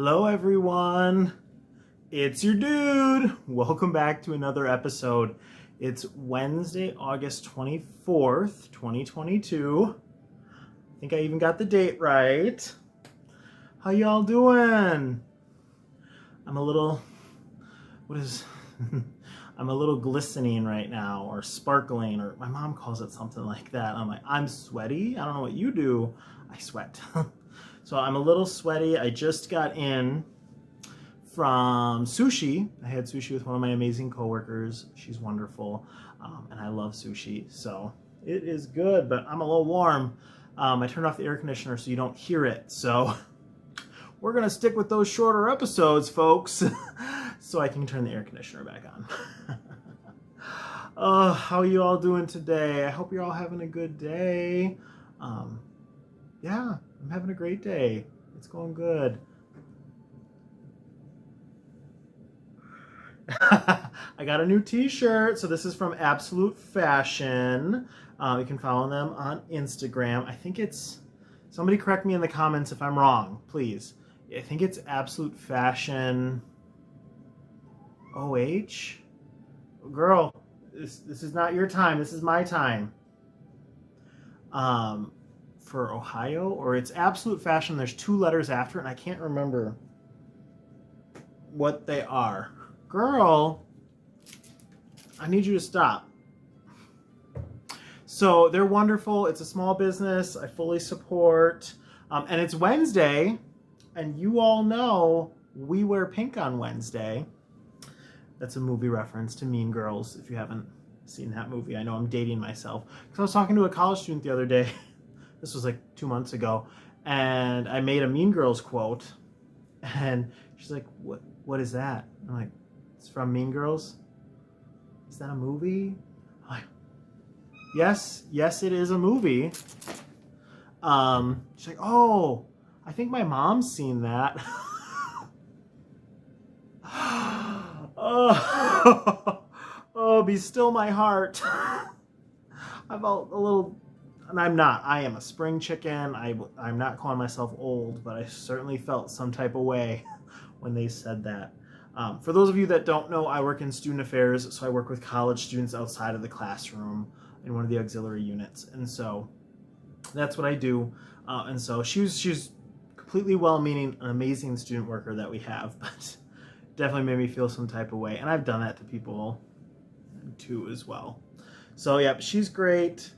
Hello everyone, it's your dude. Welcome back to another episode. It's Wednesday, August 24th, 2022. I think I even got the date right. How y'all doing? I'm a little, I'm a little glistening right now, or sparkling, or my mom calls it something like that. I'm like, I'm sweaty? I don't know what you do. I sweat. So I'm a little sweaty. I just got in from sushi. I had sushi with one of my amazing coworkers. She's wonderful, and I love sushi. So it is good, but I'm a little warm. I turned off the air conditioner so you don't hear it. So we're going to stick with those shorter episodes, folks, so I can turn the air conditioner back on. How are you all doing today? I hope you're all having a good day. Yeah, I'm having a great day. It's going good. I got a new t-shirt. So this is from Absolute Fashion. You can follow them on Instagram. I think it's, somebody correct me in the comments if I'm wrong, please. I think it's Absolute Fashion OH. Girl, this is not your time. This is my time. For Ohio, or it's Absolute Fashion. There's two letters after it, and I can't remember what they are. Girl, I need you to stop. So they're wonderful. It's a small business. I fully support. And it's Wednesday, and you all know we wear pink on Wednesday. That's a movie reference to Mean Girls, if you haven't seen that movie. I know I'm dating myself. Because I was talking to a college student the other day. This was like 2 months ago. And I made a Mean Girls quote. And she's like, what is that? I'm like, it's from Mean Girls. Is that a movie? I'm like, yes, it is a movie. She's like, oh, I think my mom's seen that. Oh, be still my heart. I felt a little, and I'm not. I am a spring chicken. I'm not calling myself old, but I certainly felt some type of way when they said that. For those of you that don't know, I work in student affairs, so I work with college students outside of the classroom in one of the auxiliary units, and so that's what I do. And so she's completely well-meaning, an amazing student worker that we have, but definitely made me feel some type of way, and I've done that to people too as well. So yeah, she's great.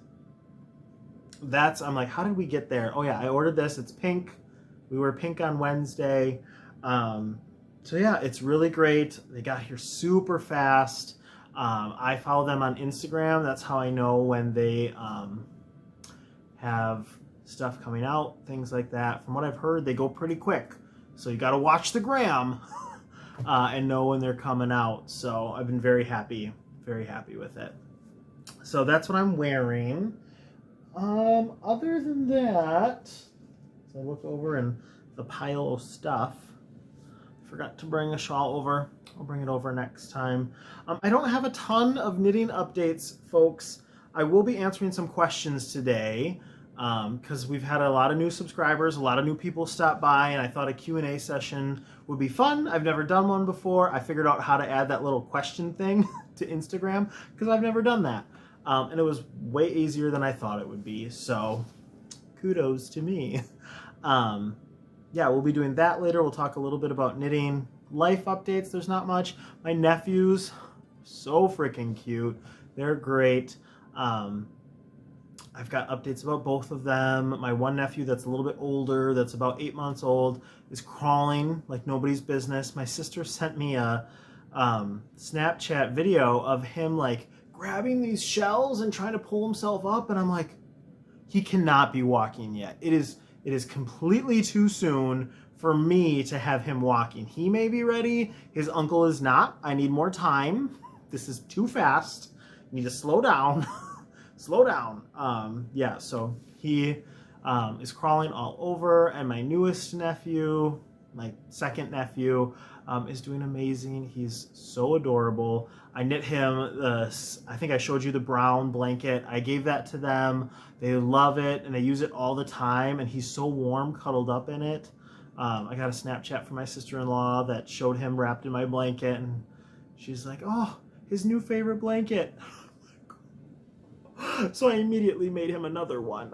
I'm like, how did we get there? Oh yeah, I ordered this. It's pink. We were pink on Wednesday. So yeah, it's really great. They got here super fast. I follow them on Instagram. That's how I know when they have stuff coming out, things like that. From what I've heard, they go pretty quick. So you got to watch the gram and know when they're coming out. So I've been very happy with it. So that's what I'm wearing. Other than that, so I look over in the pile of stuff. Forgot to bring a shawl over. I'll bring it over next time. I don't have a ton of knitting updates, folks. I will be answering some questions today because we've had a lot of new subscribers, a lot of new people stop by, and I thought a Q&A session would be fun. I've never done one before. I figured out how to add that little question thing to Instagram because I've never done that. And it was way easier than I thought it would be. So kudos to me. Yeah, we'll be doing that later. We'll talk a little bit about knitting. Life updates, there's not much. My nephews, so freaking cute. They're great. I've got updates about both of them. My one nephew that's a little bit older, that's about 8 months old, is crawling like nobody's business. My sister sent me a Snapchat video of him like grabbing these shells and trying to pull himself up, and I'm like, he cannot be walking yet. It is completely too soon for me to have him walking. He may be ready. His uncle is not. I need more time. This is too fast. You need to slow down. Slow down. Yeah, so he is crawling all over, and my newest nephew, my second nephew, is doing amazing. He's so adorable. I knit him I think I showed you the brown blanket. I gave that to them. They love it, and they use it all the time, and he's so warm cuddled up in it. I got a Snapchat from my sister-in-law that showed him wrapped in my blanket, and she's like, oh, his new favorite blanket. So I immediately made him another one.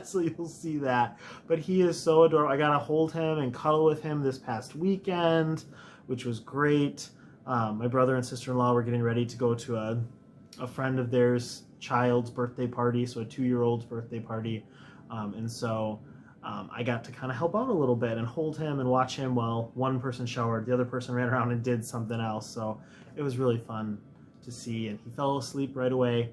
So you'll see that. But he is so adorable. I got to hold him and cuddle with him this past weekend, which was great. My brother and sister-in-law were getting ready to go to a friend of theirs' child's birthday party, so a 2-year-old's birthday party. And so I got to kind of help out a little bit and hold him and watch him while one person showered, the other person ran around and did something else. So it was really fun to see, and he fell asleep right away.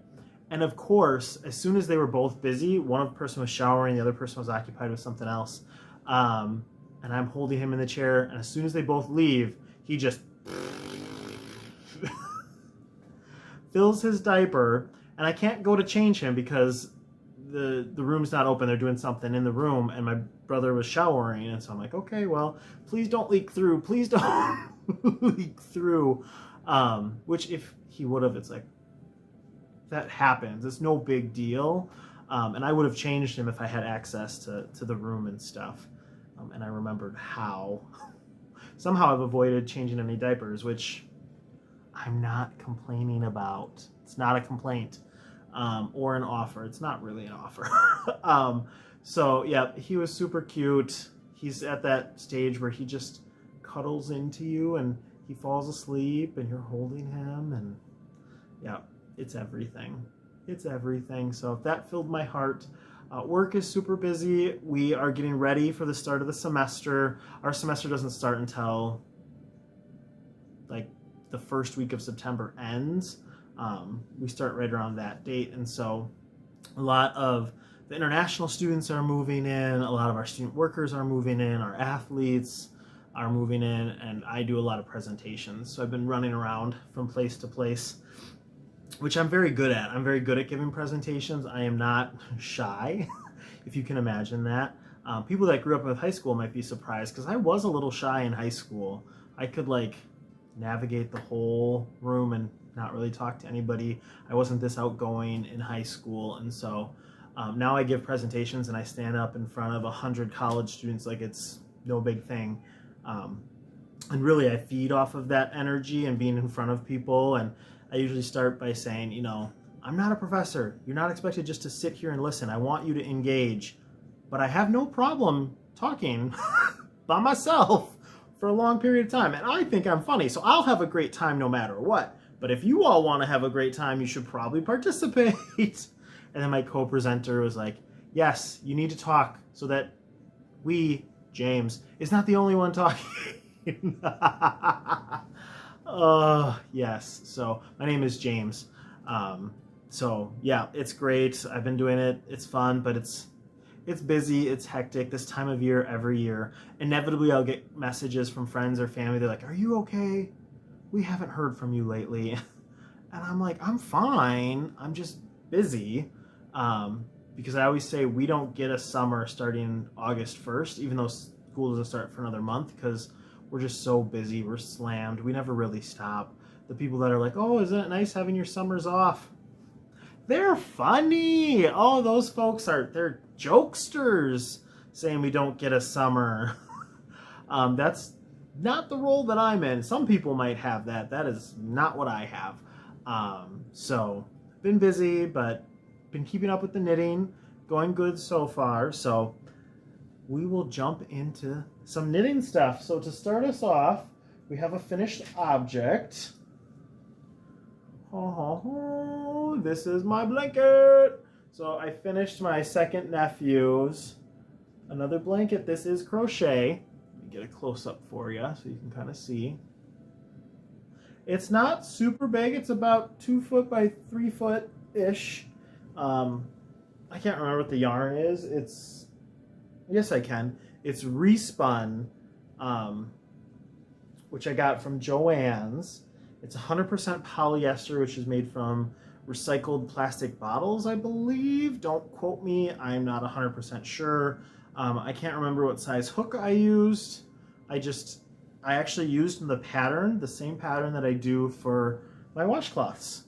And of course, as soon as they were both busy, one person was showering, the other person was occupied with something else. And I'm holding him in the chair, and as soon as they both leave, he just fills his diaper, and I can't go to change him because the room's not open. They're doing something in the room, and my brother was showering, and so I'm like, okay, well, please don't leak through. Please don't leak through. Which if he would have, it's like, that happens. It's no big deal. And I would have changed him if I had access to the room and stuff. And I remembered how. Somehow I've avoided changing any diapers, which I'm not complaining about. It's not a complaint or an offer. It's not really an offer. So yeah, he was super cute. He's at that stage where he just cuddles into you and he falls asleep and you're holding him, and yeah, it's everything. It's everything. So that filled my heart. Work is super busy. We are getting ready for the start of the semester. Our semester doesn't start until like the first week of September ends. We start right around that date. And so a lot of the international students are moving in. A lot of our student workers are moving in. Our athletes are moving in. And I do a lot of presentations. So I've been running around from place to place, which I'm very good at. I'm very good at giving presentations. I am not shy, if you can imagine that. People that grew up with high school might be surprised because I was a little shy in high school. I could like navigate the whole room and not really talk to anybody. I wasn't this outgoing in high school, and so now I give presentations and I stand up in front of 100 college students like it's no big thing. And really I feed off of that energy and being in front of people, and I usually start by saying, you know, I'm not a professor. You're not expected just to sit here and listen. I want you to engage, but I have no problem talking by myself for a long period of time. And I think I'm funny, so I'll have a great time no matter what. But if you all want to have a great time, you should probably participate. And then my co-presenter was like, yes, you need to talk so that James, is not the only one talking. Yes. So my name is James. So yeah, it's great. I've been doing it. It's fun, but it's busy. It's hectic this time of year every year. Inevitably, I'll get messages from friends or family. They're like, are you okay? We haven't heard from you lately. And I'm like, I'm fine. I'm just busy. Because I always say we don't get a summer starting August 1st, even though school doesn't start for another month, because we're just so busy. We're slammed. We never really stop. The people that are like, oh, isn't it nice having your summers off? They're funny. Oh, those folks they're jokesters saying we don't get a summer. That's not the role that I'm in. Some people might have that. That is not what I have. So been busy, but been keeping up with the knitting. Going good so far. So we will jump into some knitting stuff. So to start us off, we have a finished object. This is my blanket. So I finished my second nephew's another blanket. This is crochet. Let me get a close-up for you so you can kind of see. It's not super big. It's about 2 foot by 3 foot-ish. I can't remember what the yarn is. Yes, I can. It's Respun, which I got from Joann's. It's 100% polyester, which is made from recycled plastic bottles, I believe. Don't quote me. I'm not 100% sure. I can't remember what size hook I used. I actually used the pattern, the same pattern that I do for my washcloths.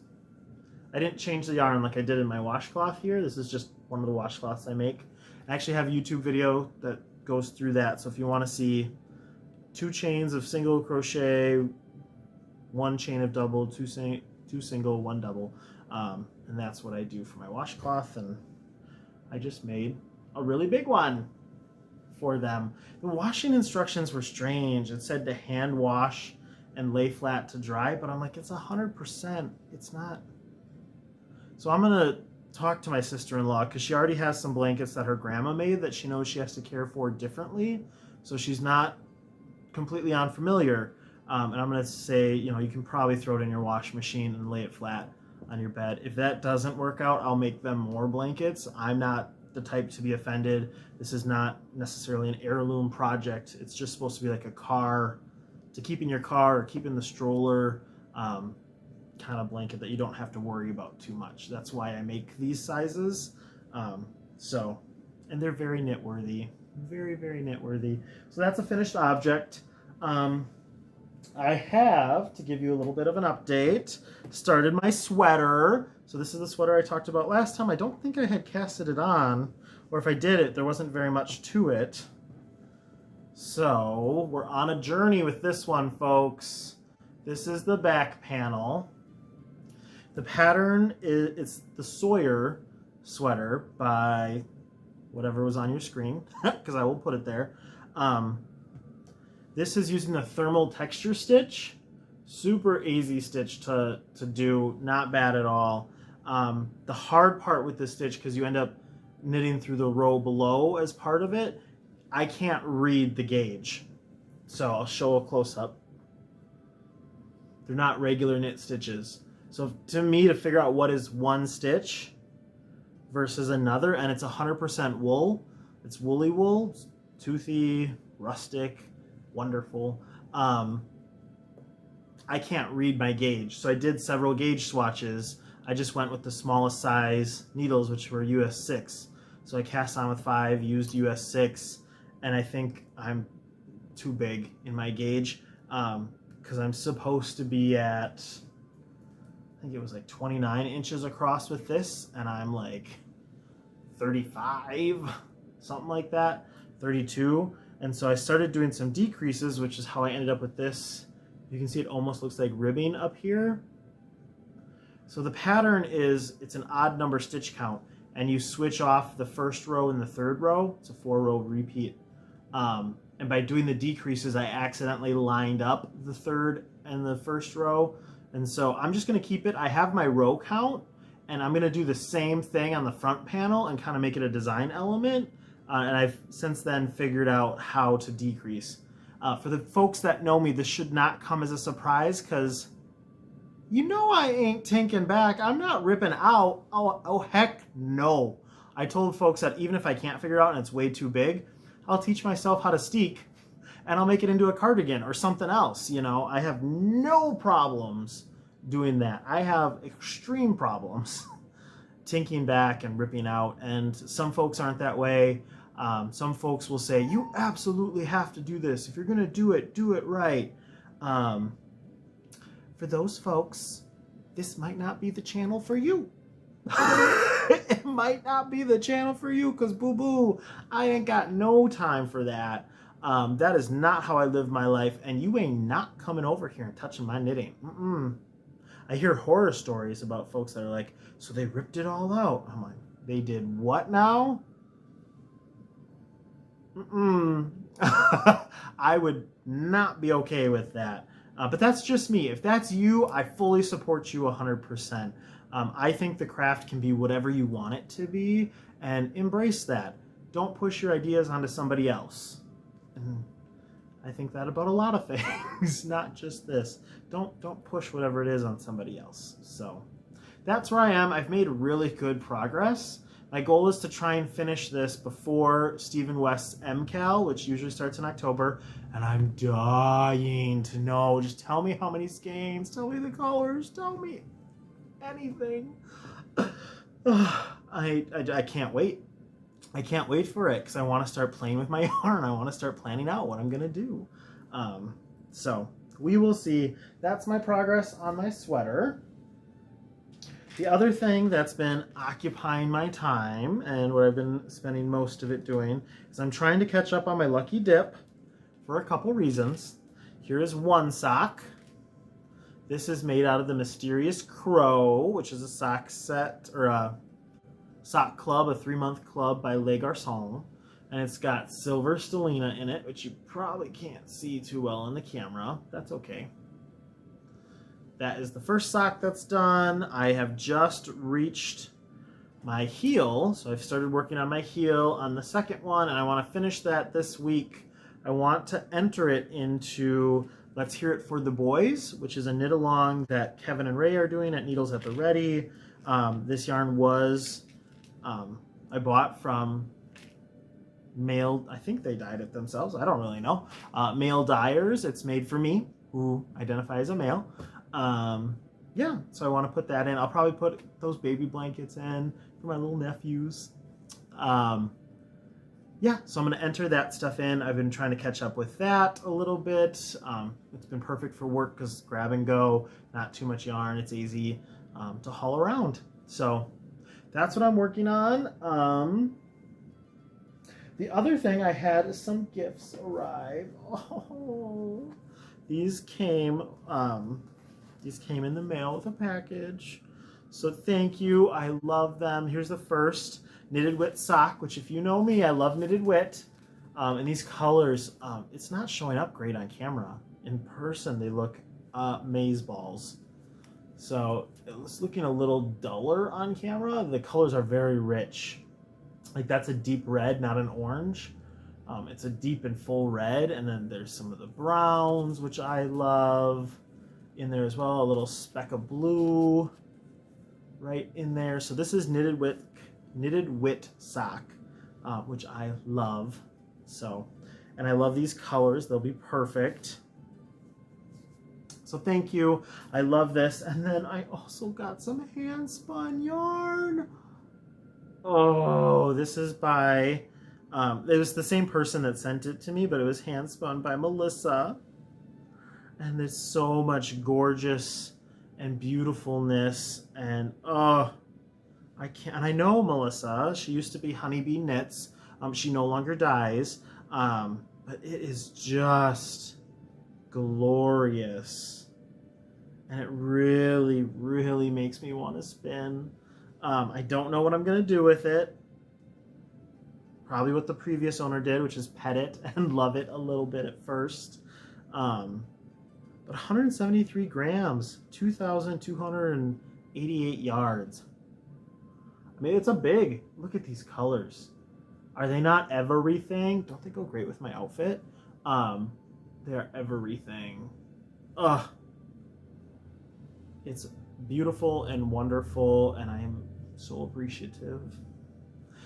I didn't change the yarn like I did in my washcloth here. This is just one of the washcloths I make. I actually have a YouTube video that goes through that. So if you want to see 2 chains of single crochet, 1 chain of double, 2 single, 1 double, and that's what I do for my washcloth. And I just made a really big one for them. The washing instructions were strange. It said to hand wash and lay flat to dry, but I'm like, it's 100%. It's not. So I'm gonna talk to my sister-in-law because she already has some blankets that her grandma made that she knows she has to care for differently. So she's not completely unfamiliar. And I'm gonna say, you know, you can probably throw it in your wash machine and lay it flat on your bed. If that doesn't work out, I'll make them more blankets. I'm not the type to be offended. This is not necessarily an heirloom project. It's just supposed to be like a car, to keep in your car or keep in the stroller, kind of blanket that you don't have to worry about too much. That's why I make these sizes. And they're very knit worthy, very, very knit worthy. So that's a finished object. I have, to give you a little bit of an update, started my sweater. So this is the sweater I talked about last time. I don't think I had casted it on, or if I did it, there wasn't very much to it. So we're on a journey with this one, folks. This is the back panel. The pattern is, it's the Sawyer sweater by whatever was on your screen, because I will put it there. This is using a thermal texture stitch. Super easy stitch to do, not bad at all. The hard part with this stitch, because you end up knitting through the row below as part of it, I can't read the gauge. So I'll show a close-up. They're not regular knit stitches. So to me, to figure out what is one stitch versus another, and it's 100% wool. It's woolly wool, it's toothy, rustic, wonderful. I can't read my gauge, so I did several gauge swatches. I just went with the smallest size needles, which were US 6. So I cast on with 5, used US 6, and I think I'm too big in my gauge because I'm supposed to be at, I think it was like 29 inches across with this, and I'm like 35, something like that, 32. And so I started doing some decreases, which is how I ended up with this. You can see it almost looks like ribbing up here. So the pattern is, it's an odd number stitch count, and you switch off the first row and the third row. It's a 4-row repeat. And by doing the decreases, I accidentally lined up the third and the first row. And so I'm just gonna keep it, I have my row count, and I'm gonna do the same thing on the front panel and kind of make it a design element. And I've since then figured out how to decrease. For the folks that know me, this should not come as a surprise, because you know I ain't tinking back. I'm not ripping out. Oh, heck no. I told folks that even if I can't figure it out and it's way too big, I'll teach myself how to steek and I'll make it into a cardigan or something else. You know, I have no problems doing that. I have extreme problems tinking back and ripping out, and some folks aren't that way. Some folks will say, you absolutely have to do this. If you're going to do it right. For those folks, this might not be the channel for you. It might not be the channel for you, because boo-boo, I ain't got no time for that. That is not how I live my life, and you ain't not coming over here and touching my knitting. I hear horror stories about folks that are like, so they ripped it all out. I'm like, they did what now? I would not be okay with that. But that's just me. If that's you, I fully support you 100%. I think the craft can be whatever you want it to be, and embrace that. Don't push your ideas onto somebody else. And I think that about a lot of things, not just this. Don't push whatever it is on somebody else. So that's where I am. I've made really good progress. My goal is to try and finish this before Stephen West's MCAL, which usually starts in October, and I'm dying to know. Just tell me how many skeins, tell me the colors, tell me anything. I can't wait. I can't wait for it, because I want to start playing with my yarn. I want to start planning out what I'm going to do. So we will see. That's my progress on my sweater. The other thing that's been occupying my time and what I've been spending most of it doing is I'm trying to catch up on my Lucky Dip for a couple reasons. Here is one sock. This is made out of the Mysterious Crow, which is a sock set or a sock club, a 3-month club by Les Garçons. And it's got silver stellina in it, which you probably can't see too well in the camera. That's okay. That is the first sock that's done. I have just reached my heel, so I've started working on my heel on the second one, and I want to finish that this week. I want to enter it into Let's Hear It for the Boys, which is a knit along that Kevin and Ray are doing at Needles at the Ready. This yarn was I bought from male, I think they dyed it themselves, I don't really know. Male dyers. It's made for me, who identify as a male. Yeah, so I want to put that in. I'll probably put those baby blankets in for my little nephews. Yeah, so I'm going to enter that stuff in. I've been trying to catch up with that a little bit. It's been perfect for work because grab and go, not too much yarn. It's easy to haul around. So that's what I'm working on. The other thing I had is some gifts arrive. Oh, these came in the mail with a package. So thank you. I love them. Here's the first Knitted Wit sock, which if you know me, I love Knitted Wit. And these colors, it's not showing up great on camera. In person, they look amazeballs. So it's looking a little duller on camera. The colors are very rich. Like that's a deep red, not an orange. It's a deep and full red. And then there's some of the browns, which I love in there as well. A little speck of blue right in there. So this is Knitted Wit sock, which I love. So, and I love these colors. They'll be perfect. So thank you. I love this. And then I also got some hand spun yarn. Oh, this is by, it was the same person that sent it to me, but it was hand spun by Melissa. And there's so much gorgeous and beautifulness. And I can't, and I know Melissa, she used to be Honeybee Knits. She no longer dyes, but it is just glorious. And it really, really makes me want to spin. I don't know what I'm going to do with it. Probably what the previous owner did, which is pet it and love it a little bit at first. But 173 grams, 2,288 yards. I mean, it's a big, look at these colors. Are they not everything? Don't they go great with my outfit? They're everything. Ugh. It's beautiful and wonderful, and I am so appreciative.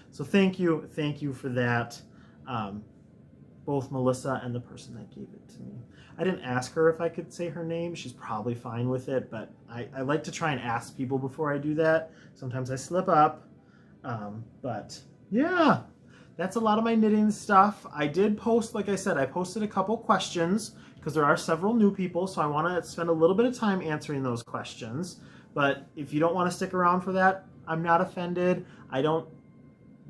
So thank you for that. Both Melissa and the person that gave it to me. I didn't ask her if I could say her name. She's probably fine with it, but I like to try and ask people before I do that. Sometimes I slip up. But yeah, that's a lot of my knitting stuff. I did post, like I said, I posted a couple questions because there are several new people, so I want to spend a little bit of time answering those questions. But if you don't want to stick around for that, I'm not offended.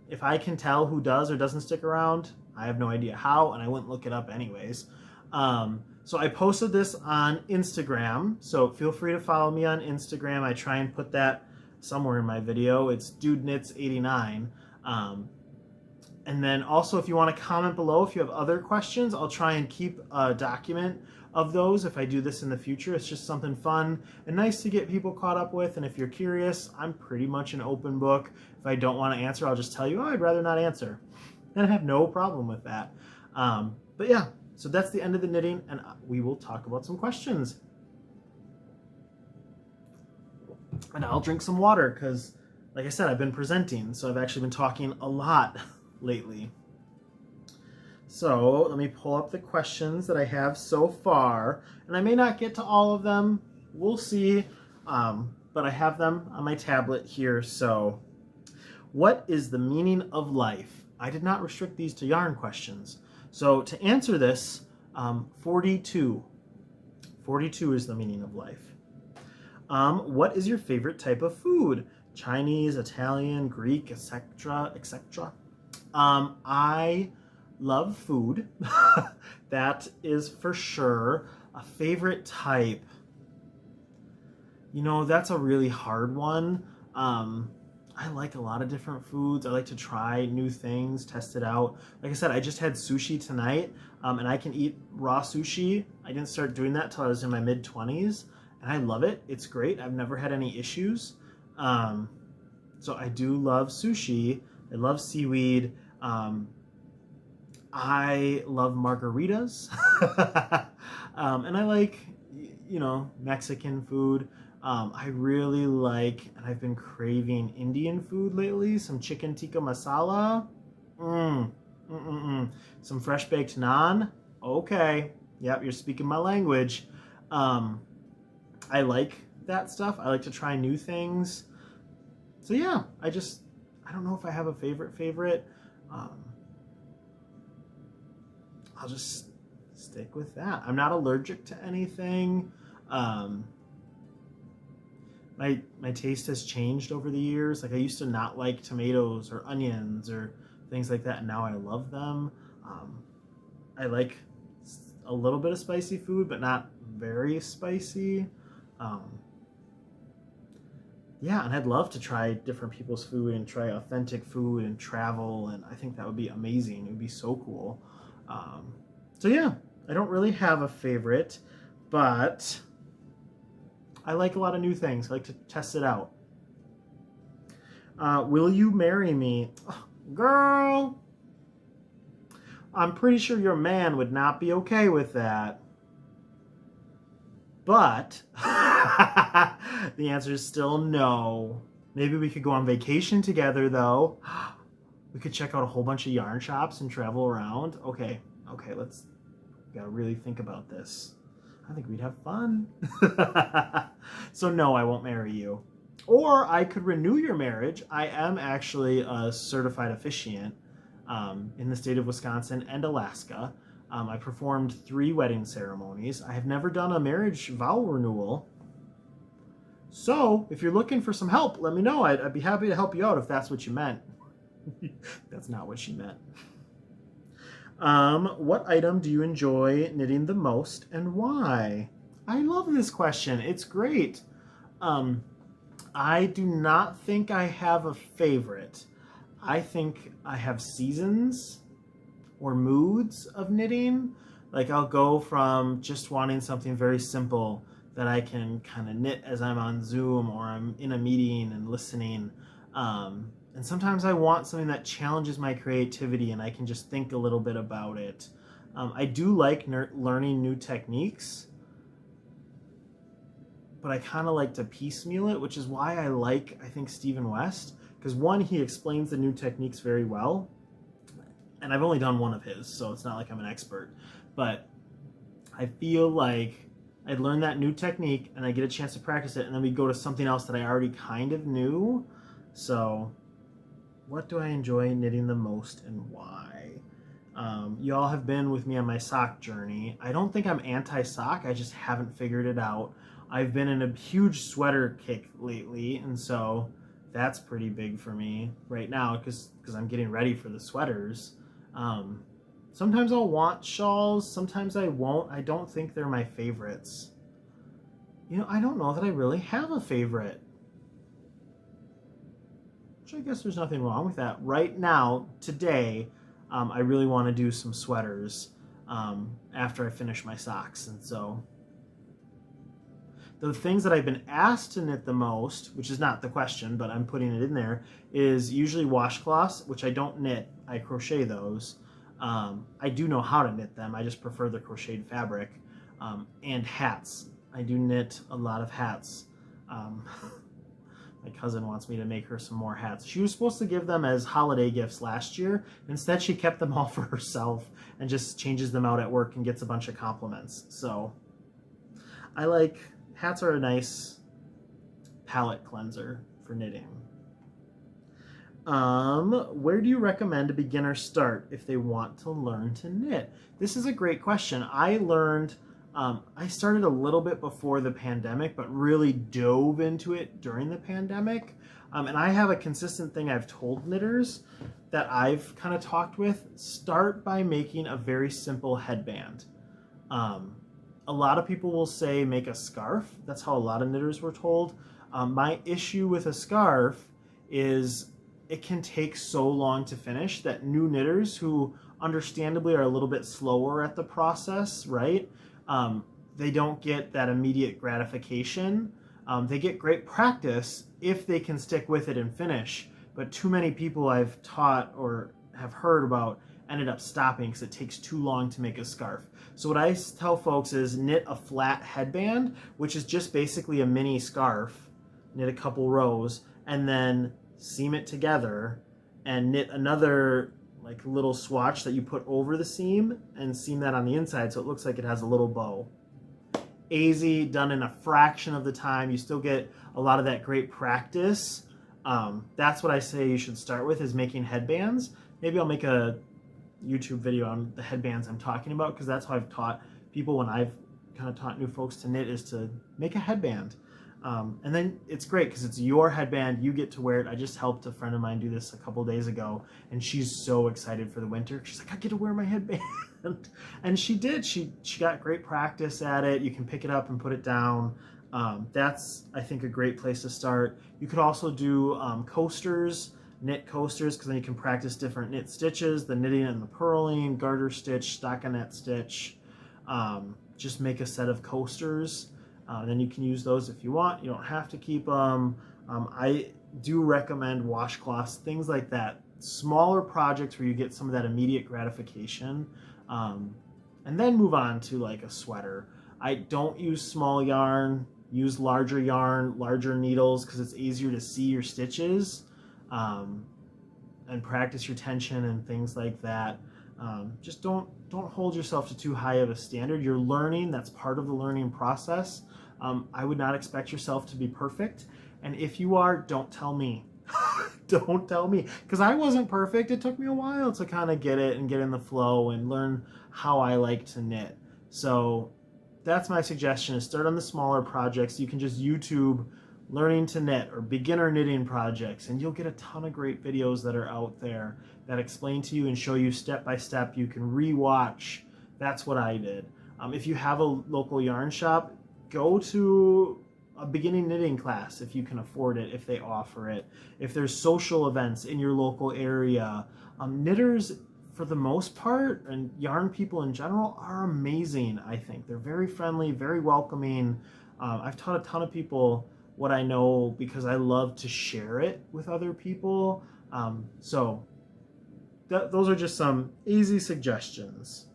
If I can tell who does or doesn't stick around, I have no idea how, and I wouldn't look it up anyways. So I posted this on Instagram, so feel free to follow me on Instagram. I try and put that somewhere in my video. It's DudeKnits89. And then also, if you want to comment below, if you have other questions, I'll try and keep a document of those if I do this in the future. It's just something fun and nice to get people caught up with. And if you're curious, I'm pretty much an open book. If I don't want to answer, I'll just tell you, oh, I'd rather not answer. And I have no problem with that. But yeah, so that's the end of the knitting, and we will talk about some questions. And I'll drink some water because, like I said, I've been presenting, so I've actually been talking a lot lately. So let me pull up the questions that I have so far, and I may not get to all of them. We'll see, but I have them on my tablet here. So what is the meaning of life? I did not restrict these to yarn questions. So to answer this, 42. 42 is the meaning of life. What is your favorite type of food? Chinese, Italian, Greek, etc., etc. I love food. That is for sure. A favorite type. You know, that's a really hard one. I like a lot of different foods. I like to try new things, test it out. Like I said, I just had sushi tonight, and I can eat raw sushi. I didn't start doing that till I was in my mid-20s, and I love it. It's great. I've never had any issues. So I do love sushi. I love seaweed. I love margaritas. And I like, Mexican food. I really like, and I've been craving Indian food lately. Some chicken tikka masala. Some fresh baked naan. Okay. Yep, you're speaking my language. I like that stuff. I like to try new things. So yeah, I don't know if I have a favorite. I'll just stick with that. I'm not allergic to anything. My taste has changed over the years. Like I used to not like tomatoes or onions or things like that, and now I love them. I like a little bit of spicy food, but not very spicy. Yeah, and I'd love to try different people's food and try authentic food and travel, and I think that would be amazing. It would be so cool. So yeah, I don't really have a favorite, but I like a lot of new things. I like to test it out. Will you marry me? Girl, I'm pretty sure your man would not be okay with that. But the answer is still no. Maybe we could go on vacation together, though. We could check out a whole bunch of yarn shops and travel around. Okay, we gotta really think about this. I think we'd have fun. So no, I won't marry you. Or I could renew your marriage. I am actually a certified officiant in the state of Wisconsin and Alaska. I performed 3 wedding ceremonies. I have never done a marriage vow renewal. So if you're looking for some help, let me know. I'd be happy to help you out if that's what you meant. That's not what she meant. What item do you enjoy knitting the most and why? I love this question. It's great. I do not think I have a favorite. I think I have seasons or moods of knitting. Like I'll go from just wanting something very simple that I can kind of knit as I'm on Zoom or I'm in a meeting and listening. And sometimes I want something that challenges my creativity and I can just think a little bit about it. I do like learning new techniques, but I kind of like to piecemeal it, which is why I think, Stephen West, because one, he explains the new techniques very well, and I've only done one of his, so it's not like I'm an expert, but I feel like I'd learn that new technique and I get a chance to practice it, and then we go to something else that I already kind of knew. So what do I enjoy knitting the most and why? You all have been with me on my sock journey. I don't think I'm anti-sock, I just haven't figured it out. I've been in a huge sweater kick lately, and so that's pretty big for me right now because I'm getting ready for the sweaters. Sometimes I'll want shawls, sometimes I won't. I don't think they're my favorites. I don't know that I really have a favorite. Which I guess there's nothing wrong with that. Right now, today, I really want to do some sweaters after I finish my socks. And so the things that I've been asked to knit the most, which is not the question, but I'm putting it in there, is usually washcloths, which I don't knit. I crochet those. I do know how to knit them. I just prefer the crocheted fabric. And hats. I do knit a lot of hats. My cousin wants me to make her some more hats. She was supposed to give them as holiday gifts last year. Instead, she kept them all for herself and just changes them out at work and gets a bunch of compliments. So hats are a nice palette cleanser for knitting. Where do you recommend a beginner start if they want to learn to knit? This is a great question. I learned I started a little bit before the pandemic, but really dove into it during the pandemic. And I have a consistent thing I've told knitters that I've kind of talked with. Start by making a very simple headband. A lot of people will say make a scarf. That's how a lot of knitters were told. My issue with a scarf is it can take so long to finish that new knitters who understandably are a little bit slower at the process, right? They don't get that immediate gratification. They get great practice if they can stick with it and finish, but too many people I've taught or have heard about ended up stopping because it takes too long to make a scarf. So what I tell folks is knit a flat headband, which is just basically a mini scarf, knit a couple rows, and then seam it together and knit another like little swatch that you put over the seam and seam that on the inside so it looks like it has a little bow. Easy, done in a fraction of the time. You still get a lot of that great practice. That's what I say you should start with, is making headbands. Maybe I'll make a YouTube video on the headbands I'm talking about, because that's how I've taught people when I've kind of taught new folks to knit, is to make a headband. And then it's great because it's your headband, you get to wear it. I just helped a friend of mine do this a couple days ago, and she's so excited for the winter. She's like, I get to wear my headband. And she did. She got great practice at it. You can pick it up and put it down. That's, I think, a great place to start. You could also do coasters, knit coasters, because then you can practice different knit stitches, the knitting and the purling, garter stitch, stockinette stitch. Just make a set of coasters. Then you can use those if you want. You don't have to keep them. I do recommend washcloths, things like that. Smaller projects where you get some of that immediate gratification. And then move on to like a sweater. I don't use small yarn. Use larger yarn, larger needles, because it's easier to see your stitches and practice your tension and things like that. Just don't hold yourself to too high of a standard. You're learning. That's part of the learning process. I would not expect yourself to be perfect. And if you are, don't tell me. Don't tell me. Because I wasn't perfect. It took me a while to kind of get it and get in the flow and learn how I like to knit. So that's my suggestion, is start on the smaller projects. You can just YouTube learning to knit or beginner knitting projects, and you'll get a ton of great videos that are out there that explain to you and show you step by step. You can re-watch. That's what I did. If you have a local yarn shop, go to a beginning knitting class if you can afford it, if they offer it. If there's social events in your local area, knitters for the most part, and yarn people in general, are amazing. I think they're very friendly, very welcoming. I've taught a ton of people what I know because I love to share it with other people. So those are just some easy suggestions.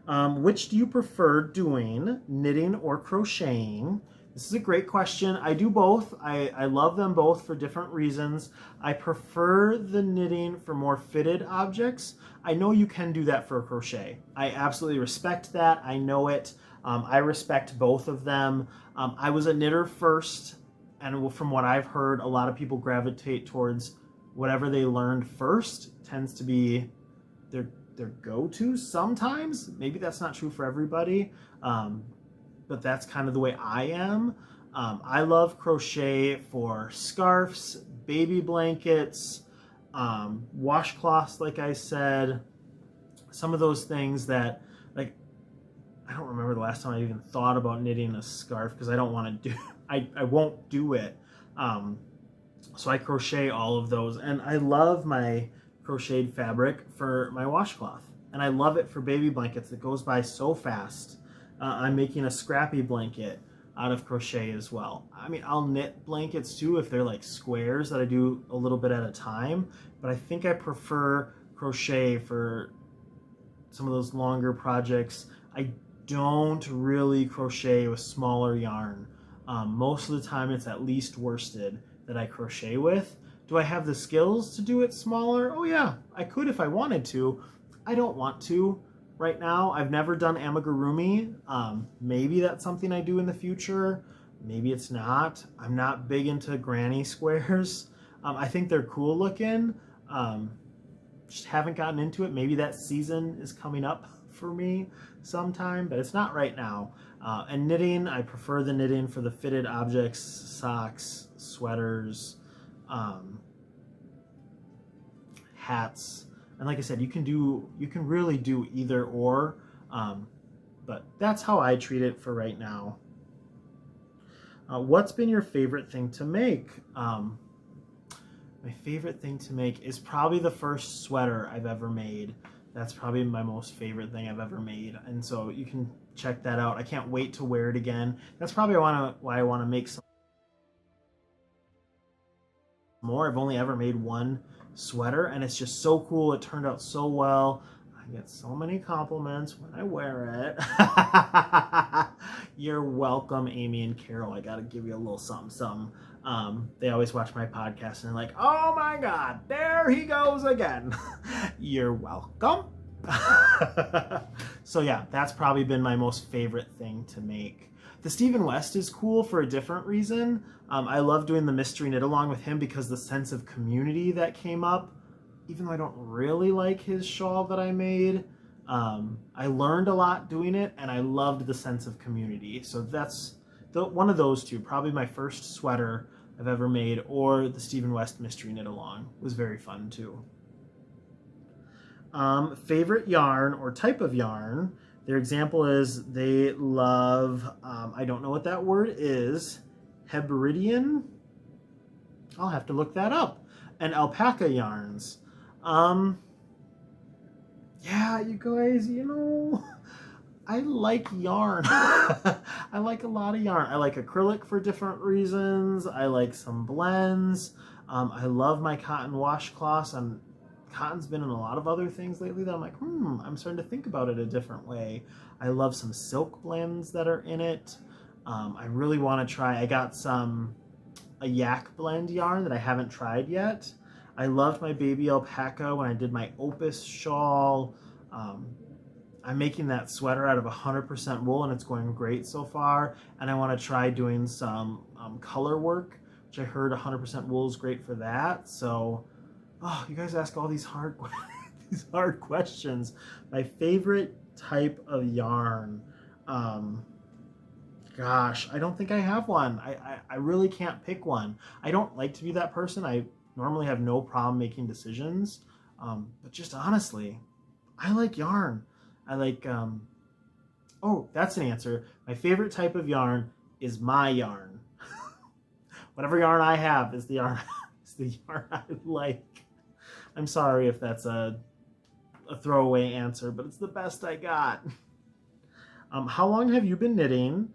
Which do you prefer doing, knitting or crocheting? This is a great question. I do both. I love them both for different reasons. I prefer the knitting for more fitted objects. I know you can do that for a crochet. I absolutely respect that. I know it. I respect both of them. I was a knitter first, and from what I've heard, a lot of people gravitate towards whatever they learned first. Tends to be their go-to sometimes. Maybe that's not true for everybody, but that's kind of the way I am. I love crochet for scarves, baby blankets, washcloths, like I said, some of those things that, like, I don't remember the last time I even thought about knitting a scarf because I don't want to do, I won't do it. So I crochet all of those, and I love my crocheted fabric for my washcloth, and I love it for baby blankets. It goes by so fast. I'm making a scrappy blanket out of crochet as well. I mean, I'll knit blankets too if they're like squares that I do a little bit at a time, but I think I prefer crochet for some of those longer projects. I don't really crochet with smaller yarn. Most of the time it's at least worsted that I crochet with. Do I have the skills to do it smaller? Oh yeah, I could if I wanted to. I don't want to right now. I've never done amigurumi. Maybe that's something I do in the future. Maybe it's not. I'm not big into granny squares. I think they're cool looking. Just haven't gotten into it. Maybe that season is coming up for me sometime, but it's not right now. And knitting, I prefer the knitting for the fitted objects, socks, sweaters, hats. And like I said, you can really do either or, but that's how I treat it for right now. What's been your favorite thing to make? My favorite thing to make is probably the first sweater I've ever made. That's probably my most favorite thing I've ever made. And so you can check that out. I can't wait to wear it again. That's probably why I want to make some more. I've only ever made one sweater, and it's just so cool. It turned out so well. I get so many compliments when I wear it. You're welcome, Amy and Carol. I gotta give you a little something. They always watch my podcast and they're like, oh my God, there he goes again. You're welcome. So yeah, that's probably been my most favorite thing to make. The Stephen West is cool for a different reason. I love doing the mystery knit along with him because the sense of community that came up, even though I don't really like his shawl that I made, I learned a lot doing it, and I loved the sense of community. So that's one of those two, probably my first sweater I've ever made, or the Stephen West mystery knit along was very fun too. Favorite yarn or type of yarn. Their example is they love, I don't know what that word is, Hebridean? I'll have to look that up. And alpaca yarns. Yeah, you guys, I like yarn. I like a lot of yarn. I like acrylic for different reasons. I like some blends. I love my cotton washcloths. Cotton's been in a lot of other things lately that I'm like, I'm starting to think about it a different way. I love some silk blends that are in it. I really want to try, I got a yak blend yarn that I haven't tried yet. I loved my baby alpaca when I did my Opus shawl. I'm making that sweater out of 100% wool, and it's going great so far. And I want to try doing some color work, which I heard 100% wool is great for that. So, you guys ask all these hard questions. My favorite type of yarn. Gosh, I don't think I have one. I really can't pick one. I don't like to be that person. I normally have no problem making decisions. But just honestly, I like yarn. I like, that's an answer. My favorite type of yarn is my yarn. Whatever yarn I have is the yarn, I like. I'm sorry if that's a throwaway answer, but it's the best I got. How long have you been knitting?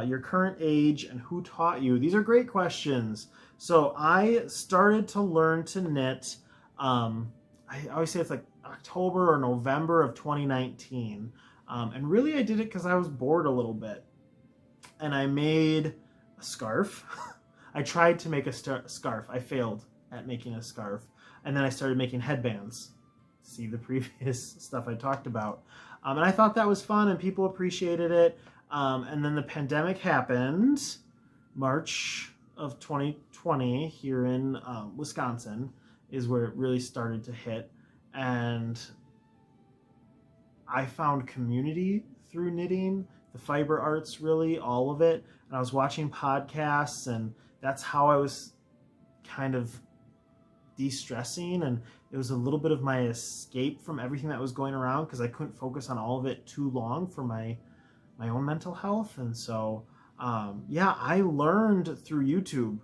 Your current age, and who taught you? These are great questions. So I started to learn to knit, I always say it's like October or November of 2019. And really I did it because I was bored a little bit. And I made a scarf. I tried to make a scarf. I failed at making a scarf. And then I started making headbands. See the previous stuff I talked about. And I thought that was fun and people appreciated it. And then the pandemic happened, March of 2020 here in Wisconsin is where it really started to hit. And I found community through knitting, the fiber arts, really, all of it. And I was watching podcasts, and that's how I was kind of de-stressing, and it was a little bit of my escape from everything that was going around because I couldn't focus on all of it too long for my own mental health. And so I learned through YouTube.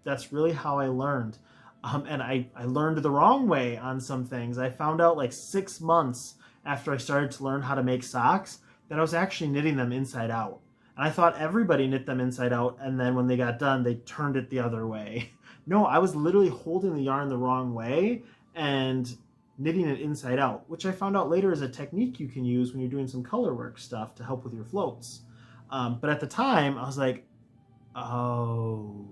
That's really how I learned. And I learned the wrong way on some things. I found out like 6 months after I started to learn how to make socks that I was actually knitting them inside out. And I thought everybody knit them inside out, and then when they got done, they turned it the other way. No, I was literally holding the yarn the wrong way and knitting it inside out, which I found out later is a technique you can use when you're doing some color work stuff to help with your floats. But at the time, I was like, oh.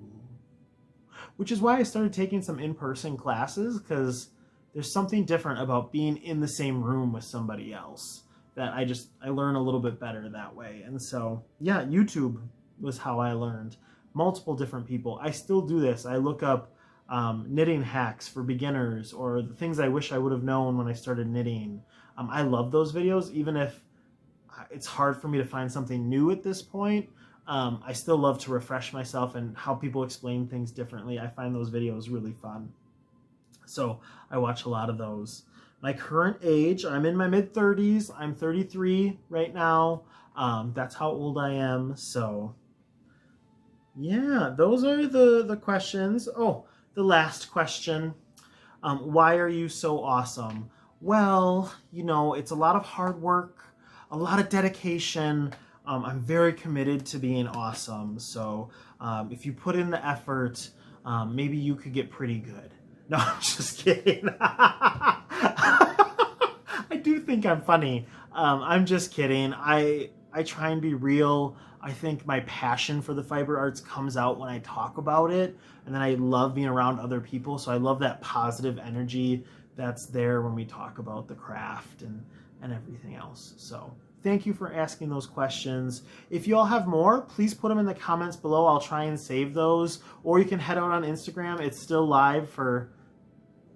Which is why I started taking some in-person classes, because there's something different about being in the same room with somebody else that I learn a little bit better that way. And so, yeah, YouTube was how I learned. Multiple different people. I still do this. I look up knitting hacks for beginners, or the things I wish I would have known when I started knitting. I love those videos, even if it's hard for me to find something new at this point. I still love to refresh myself and how people explain things differently. I find those videos really fun. So I watch a lot of those. My current age, I'm in my mid-30s. I'm 33 right now. That's how old I am. So yeah, those are the questions. Oh, the last question. Why are you so awesome? Well, you know, it's a lot of hard work, a lot of dedication. I'm very committed to being awesome. So if you put in the effort, maybe you could get pretty good. No, I'm just kidding. I do think I'm funny. I'm just kidding. I try and be real. I think my passion for the fiber arts comes out when I talk about it, and then I love being around other people. So I love that positive energy that's there when we talk about the craft and everything else. So thank you for asking those questions. If you all have more, please put them in the comments below. I'll try and save those, or you can head out on Instagram. It's still live for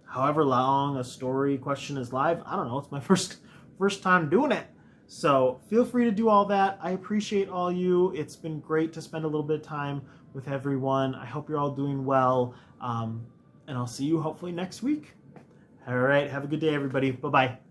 however long a story question is live. I don't know. It's my first time doing it. So feel free to do all that. I appreciate all you. It's been great to spend a little bit of time with everyone. I hope you're all doing well. And I'll see you hopefully next week. All right. Have a good day, everybody. Bye-bye.